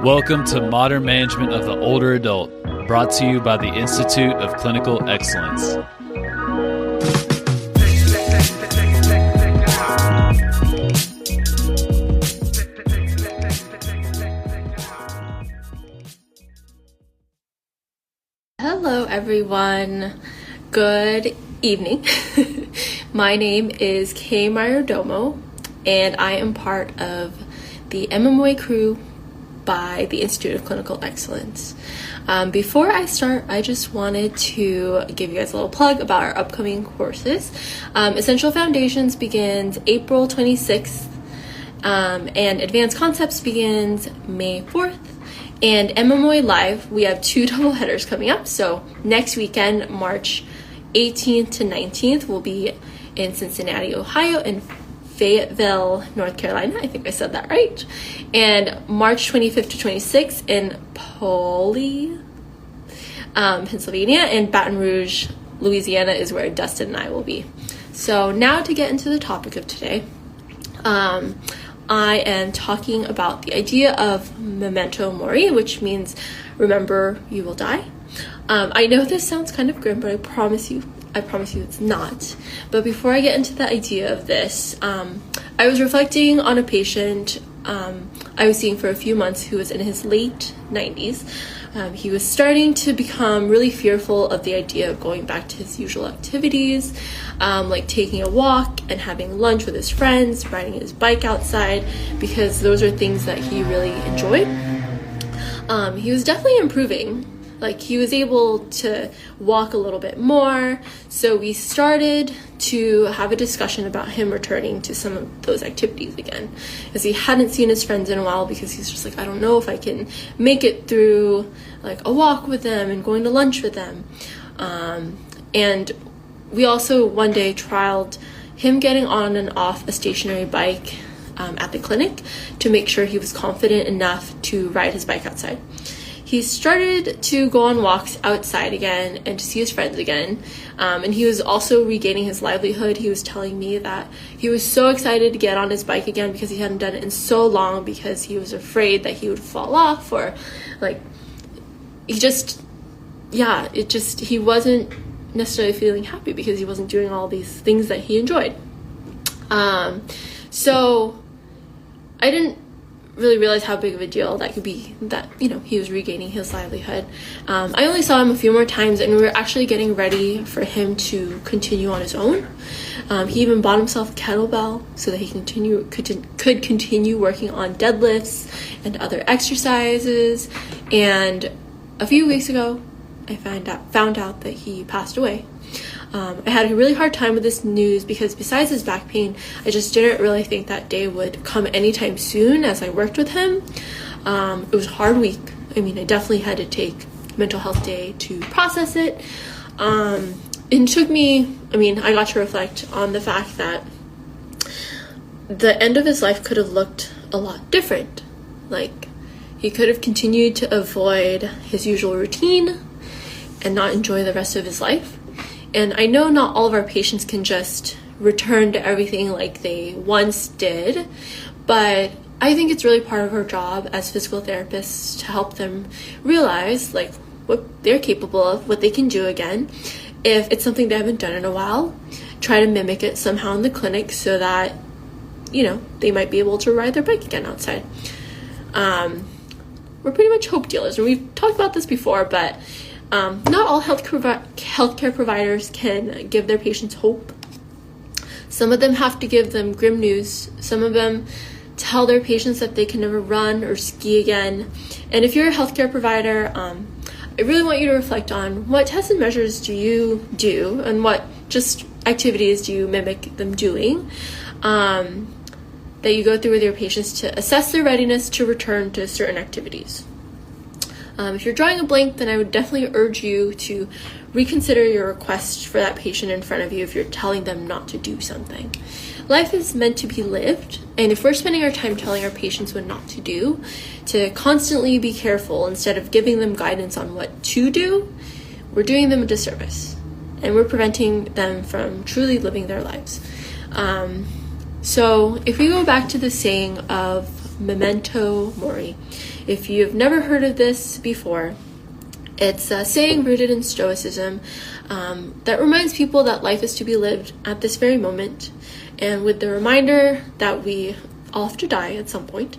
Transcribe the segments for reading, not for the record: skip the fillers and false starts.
Welcome to Modern Management of the Older Adult, brought to you by the Institute of Clinical Excellence. Hello everyone, good evening. My name is Kay Mayordomo and I am part of the MMOA crew by the Institute of Clinical Excellence. Before I start, I just wanted to give you guys a little plug about our upcoming courses. Essential Foundations begins April 26th and Advanced Concepts begins May 4th. And MMOA Live, we have 2 double headers coming up. So next weekend, March 18th to 19th, we'll be in Cincinnati, Ohio, and Fayetteville, North Carolina. I think I said that right. And March 25th to 26th in Pauley, Pennsylvania, and Baton Rouge, Louisiana is where Dustin and I will be. So now to get into the topic of today. I am talking about the idea of Memento Mori, which means remember you will die. I know this sounds kind of grim, but I promise you it's not. But before I get into the idea of this, I was reflecting on a patient I was seeing for a few months who was in his late 90s. He was starting to become really fearful of the idea of going back to his usual activities, like taking a walk and having lunch with his friends, riding his bike outside, because those are things that he really enjoyed. He was definitely improving. Like, he was able to walk a little bit more. So we started to have a discussion about him returning to some of those activities again, because he hadn't seen his friends in a while, because he's just like, I don't know if I can make it through like a walk with them and going to lunch with them. And we also one day trialed him getting on and off a stationary bike at the clinic to make sure he was confident enough to ride his bike outside. He started to go on walks outside again and to see his friends again. And he was also regaining his livelihood. He was telling me that he was so excited to get on his bike again because he hadn't done it in so long, because he was afraid that he would fall off, or like, he wasn't necessarily feeling happy because he wasn't doing all these things that he enjoyed. So I didn't really realize how big of a deal that could be, that, you know, he was regaining his livelihood. I only saw him a few more times, and we were actually getting ready for him to continue on his own. He even bought himself a kettlebell so that he could continue working on deadlifts and other exercises. And a few weeks ago, I found out that he passed away. I had a really hard time with this news because besides his back pain, I just didn't really think that day would come anytime soon as I worked with him. It was a hard week. I mean, I definitely had to take mental health day to process it. It took me, I got to reflect on the fact that the end of his life could have looked a lot different. Like, he could have continued to avoid his usual routine and not enjoy the rest of his life. And I know not all of our patients can just return to everything like they once did, but I think it's really part of our job as physical therapists to help them realize like what they're capable of, what they can do again. If it's something they haven't done in a while, try to mimic it somehow in the clinic so that, you know, they might be able to ride their bike again outside. We're pretty much hope dealers, and we've talked about this before, but not all healthcare providers can give their patients hope. Some of them have to give them grim news. Some of them tell their patients that they can never run or ski again. And if you're a healthcare provider, I really want you to reflect on what tests and measures do you do, and what just activities do you mimic them doing, that you go through with your patients to assess their readiness to return to certain activities. If you're drawing a blank, then I would definitely urge you to reconsider your request for that patient in front of you if you're telling them not to do something. Life is meant to be lived, and if we're spending our time telling our patients what not to do, to constantly be careful instead of giving them guidance on what to do, we're doing them a disservice, and we're preventing them from truly living their lives. So if we go back to the saying of Memento Mori. If you have never heard of this before, it's a saying rooted in Stoicism that reminds people that life is to be lived at this very moment, and with the reminder that we all have to die at some point.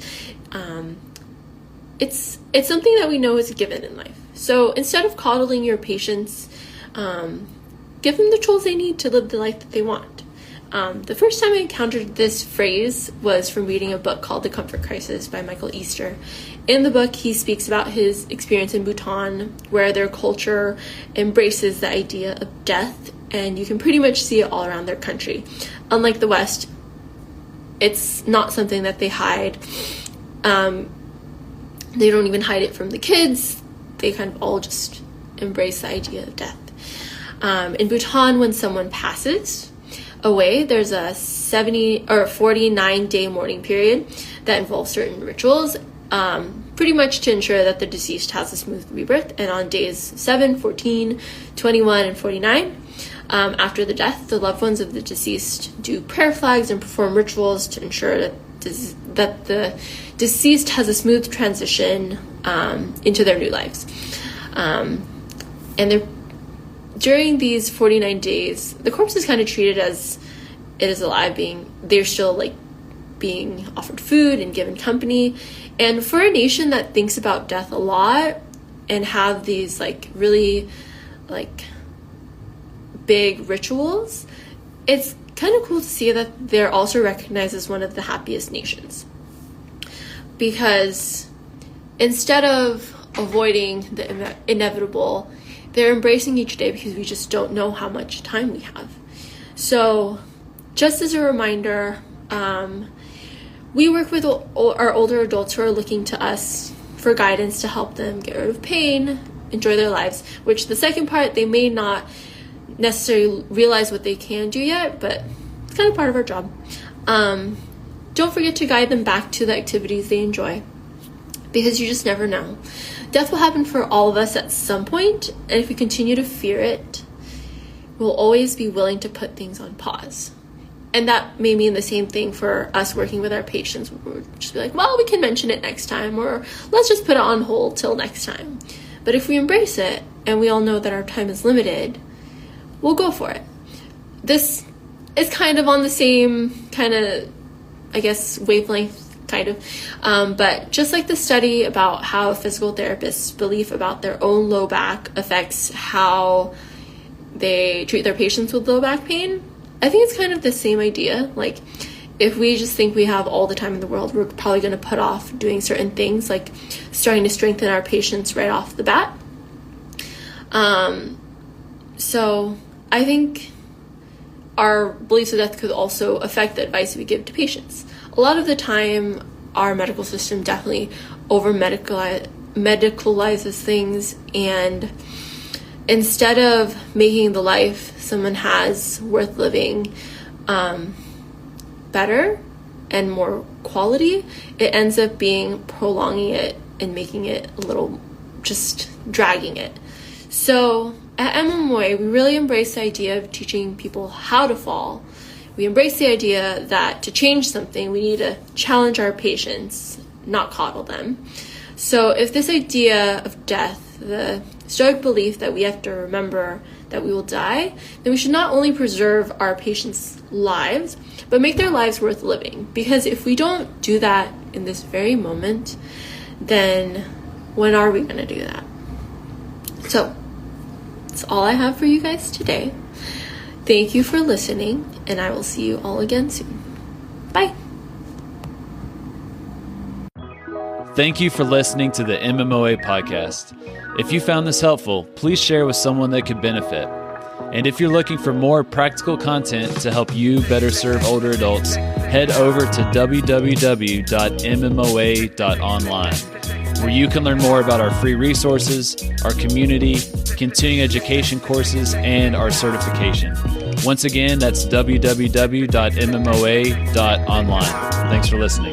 It's something that we know is a given in life. So instead of coddling your patients, give them the tools they need to live the life that they want. The first time I encountered this phrase was from reading a book called The Comfort Crisis by Michael Easter. In the book, he speaks about his experience in Bhutan, where their culture embraces the idea of death, and you can pretty much see it all around their country. Unlike the West, it's not something that they hide. They don't even hide it from the kids. They kind of all just embrace the idea of death. In Bhutan, when someone passes away, there's a 49-day mourning period that involves certain rituals, pretty much to ensure that the deceased has a smooth rebirth. And on days 7, 14, 21, and 49, after the death, the loved ones of the deceased do prayer flags and perform rituals to ensure that the deceased has a smooth transition into their new lives. And during these 49 days, the corpse is kind of treated as it is alive, they're still being offered food and given company. And for a nation that thinks about death a lot and have these really big rituals, it's kind of cool to see that they're also recognized as one of the happiest nations. Because instead of avoiding the inevitable, they're embracing each day because we just don't know how much time we have. So just as a reminder, we work with our older adults who are looking to us for guidance to help them get rid of pain, enjoy their lives, which the second part, they may not necessarily realize what they can do yet, but it's kind of part of our job. Don't forget to guide them back to the activities they enjoy, because you just never know. Death will happen for all of us at some point, and if we continue to fear it, we'll always be willing to put things on pause. And that may mean the same thing for us working with our patients. We'll just be like, well, we can mention it next time, or let's just put it on hold till next time. But if we embrace it, and we all know that our time is limited, we'll go for it. This is kind of on the same kind of, wavelength, but just like the study about how a physical therapist's belief about their own low back affects how they treat their patients with low back pain, I think it's kind of the same idea. If we just think we have all the time in the world, we're probably going to put off doing certain things, like starting to strengthen our patients right off the bat. So I think our beliefs of death could also affect the advice we give to patients. A lot of the time, our medical system definitely medicalizes things, and instead of making the life someone has worth living better and more quality, it ends up prolonging it and making it a little, just dragging it. So at MMOA, we really embrace the idea of teaching people how to fall. We embrace the idea that to change something, we need to challenge our patients, not coddle them. So if this idea of death, the Stoic belief that we have to remember that we will die, then we should not only preserve our patients' lives, but make their lives worth living. Because if we don't do that in this very moment, then when are we going to do that? So that's all I have for you guys today. Thank you for listening, and I will see you all again soon. Bye. Thank you for listening to the MMOA podcast. If you found this helpful, please share with someone that could benefit. And if you're looking for more practical content to help you better serve older adults, head over to www.mmoa.online, where you can learn more about our free resources, our community, continuing education courses, and our certification. Once again, that's www.mmoa.online. Thanks for listening.